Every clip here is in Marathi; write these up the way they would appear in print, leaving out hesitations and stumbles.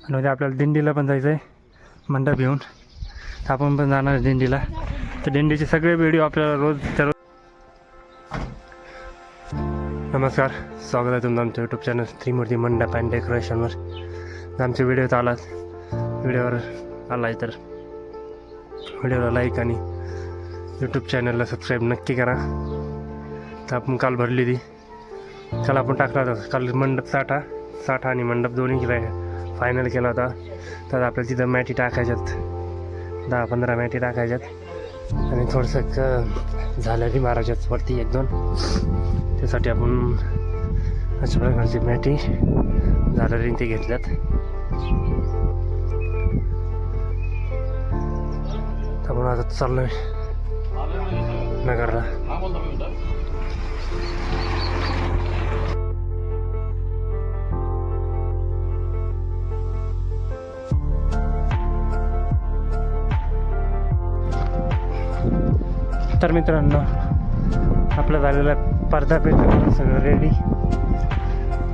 आणि उद्या आपल्याला दिंडीला पण जायचं आहे मंडप घेऊन. आपण पण जाणार आहे दिंडीला. तर दिंडीचे सगळे व्हिडिओ आपल्याला रोज नमस्कार, स्वागत आहे तुमचं आमच्या यूट्यूब चॅनल त्रिमूर्ती मंडप अँड डेकोरेशनवर. आमचे व्हिडिओ आलात व्हिडिओवर आलाय तर व्हिडिओला लाईक आणि यूट्यूब चॅनलला सबस्क्राईब नक्की करा. तर आपण काल भरली ती, काल आपण टाकला होता. काल मंडप साठा आणि मंडप दोन्ही फायनल केला होता. तर आपल्याला तिथं मॅटी टाकायच्यात, 10-15 मॅटी टाकायच्यात आणि थोडंसं झालरी मारायच्यात वरती 1-2. त्यासाठी आपण अशा प्रकारची मॅटी झालरी ते घेतल्यात. आपण आता चाललोय नगरला. तर मित्रांनो, आपलं झालेलं पडदा पेट सगळं रेडी.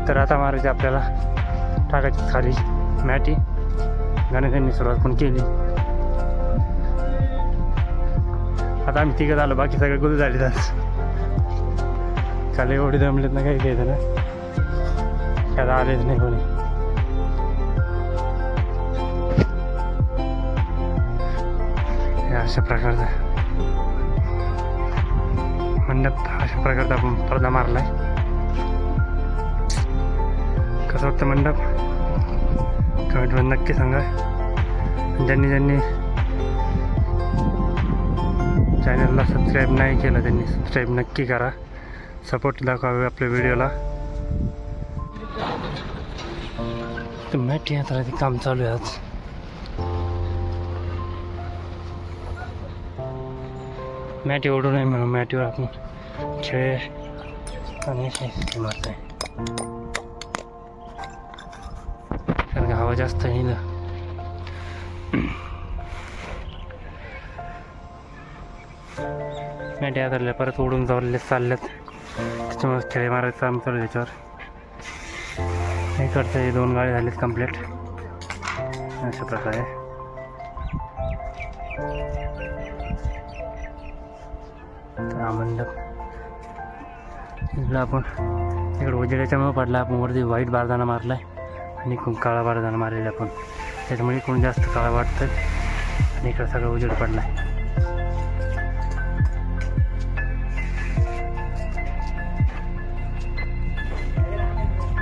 तर आता मारायची आपल्याला टाकायची खाली मॅटी. गणेशांनी सुरुवात पण केली. आता आम्ही तिघं झालो, बाकी सगळे गुरु झाले. तर काल एवढे जमलेत ना, काही घ्यायचं ना, त्याला आलेच नाही कोणी. अशा प्रकारचं मंडप, अशा प्रकारचा आपण पडदा मारलाय. कसं वाटतं मंडप कमेंटमध्ये नक्की सांगा. ज्यांनी चॅनलला सबस्क्राईब नाही केलं त्यांनी सबस्क्राईब नक्की करा. सपोर्ट दाखवावे आपल्या व्हिडिओला. तर मॅटी आता ते काम चालू आहे आज. मॅटी ओढू नये म्हणून मॅटीवर आपण खेळ आणि मारत आहे. कारण हवा जास्त आहे ना. मॅटी आता परत ओढून चालल्यात. त्याच्यामुळे खेळे मारायचं काम चालू त्याच्यावर. हे करतं, हे 2 गाडी झालीत कम्प्लीट. अशा प्रकारे हा मंडप इकडं आपण इकडं उजेडाच्यामुळे पडला. आपण वरती व्हाईट बारदाना मारलाय आणि इकडून काळा बारदाना मारलेला आपण. त्याच्यामुळे इकडून जास्त काळा वाटतं आणि इकडं सगळं उजेड पडलाय.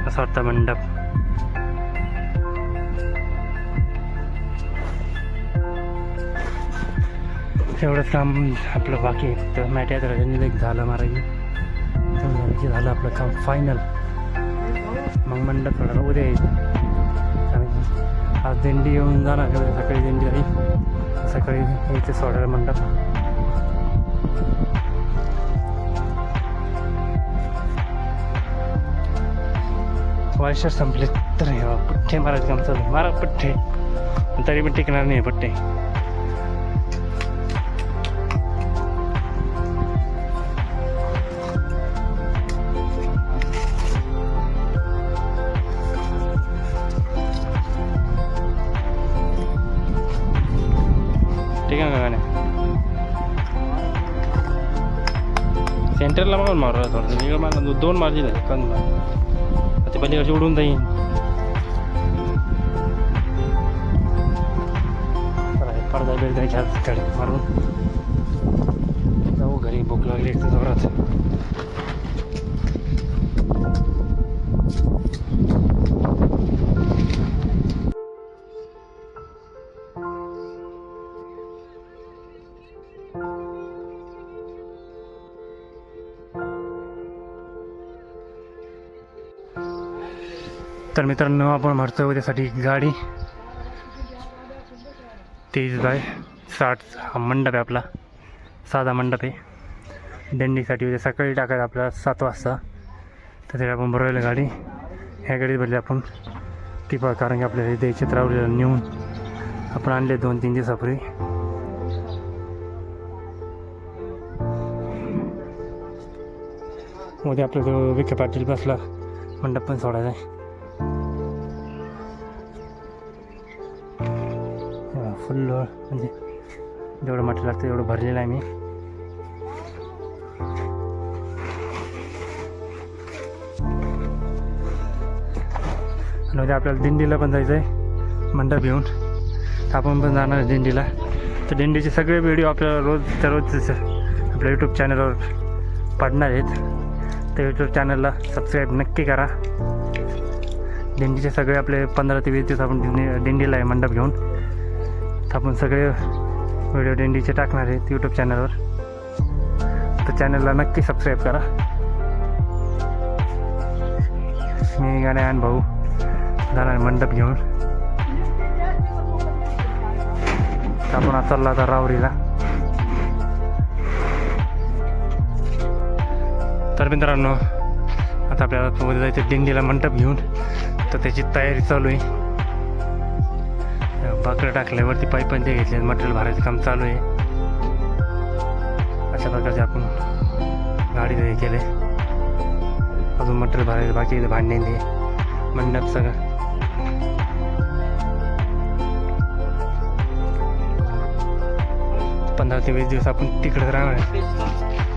असं वाटतं मंडप. एवढंच काम आपलं बाकी आहे. तर मॅटी आता झालं मारायची. झालं आपलं काम फायनल. मग मंडप थोडा उद्या यायचं, कारण की आज दिंडी येऊन जाणार. सकाळी दिंडी जाईल, सकाळी यायचं सोडायला मंडप. वर्ष संपले तर पठ्ठे मारायचं काम चालू. मारा पठ्ठे, तरी पण टिकणार नाही पठ्ठे. ठीक आहे का नाही, सेंटरला मग मारा थोडं. वेगळं मारला 2 मार्जिन आहे कंद. ते पलीकडचे उडून जाईन. पडदा बिडदा मारून जाऊ घरी. भूक लागली एक तर जोरात. तर मित्रांनो, आपण मारतो उद्यासाठी गाडी 30/60. हा मंडप आहे आपला, साधा मंडप आहे. दिंडीसाठी उद्या सकाळी टाकायचं आपल्याला 7 वाजता. तर ते आपण भरवलं गाडी. ह्या गाडीत भरली आपण टिपा, कारण की आपल्याला द्यायचे रावलेला नेऊन आपण आणले 2-3 दिवसापूर्वी. उद्या आपला जो विखे पाटील बसला मंडप पण सोडायचा आहे. फुल म्हणजे जेवढं मटेरियल लागतं तेवढं भरलेलं आहे मी. आणि उद्या आपल्याला दिंडीला पण जायचं आहे मंडप घेऊन. तर आपण पण जाणार आहे दिंडीला. तर दिंडीचे सगळे व्हिडिओ आपल्याला रोज आपल्या यूट्यूब चॅनलवर पडणार आहेत. तर यूट्यूब चॅनलला सबस्क्राईब नक्की करा. दिंडीचे सगळे आपले 15 ते 20 दिवस आपण दिंडीला आहे मंडप घेऊन. तर आपण सगळे व्हिडिओ दिंडीचे टाकणार आहेत यूट्यूब चॅनलवर. तर चॅनलला नक्की सबस्क्राईब करा. मी गाणे आणि भाऊ जाणार मंडप घेऊन. तर आपण आता चाललो आता रावरीला. तर मित्रांनो आता आपल्याला उद्या जायचं दिंडीला मंडप घेऊन. तर त्याची तयारी चालू आहे. बाकडं टाकल्यावरती पाईप ते घेतले, मटेरियल भरायचं काम चालू आहे. अशा प्रकारचे आपण गाडी हे केले. अजून मटेरियल भरायचं बाकी आहे. भांडे ते मंडप सगळं. पंधरा ते 20 दिवस आपण तिकडे राहणार आहे.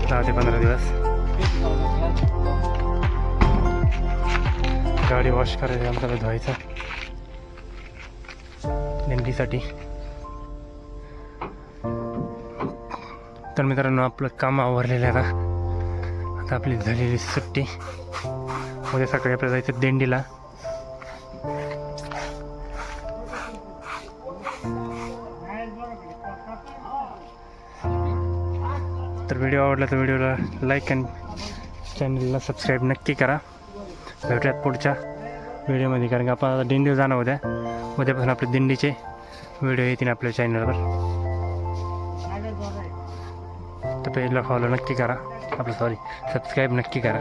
10 ते 15 दिवस. गाडी वॉश करायची, आमच्याला धुवायचं दिंडीसाठी. तर मित्रांनो आपलं काम आवरलेलं आहे. आता आपली झालेली सुट्टी. उद्या सकाळी आपल्याला जायचं दिंडीला. तर व्हिडिओ आवडला तर व्हिडिओला लाईक आणि चॅनलला सबस्क्राईब नक्की करा. भेटूयात पुढच्या व्हिडिओमध्ये, कारण की आपण आता दिंडीवर जाणार उद्या. उद्यापासून आपले दिंडीचे व्हिडिओ येतील आपल्या चॅनलवर. तर पेजला फॉलो नक्की करा. सबस्क्राईब नक्की करा.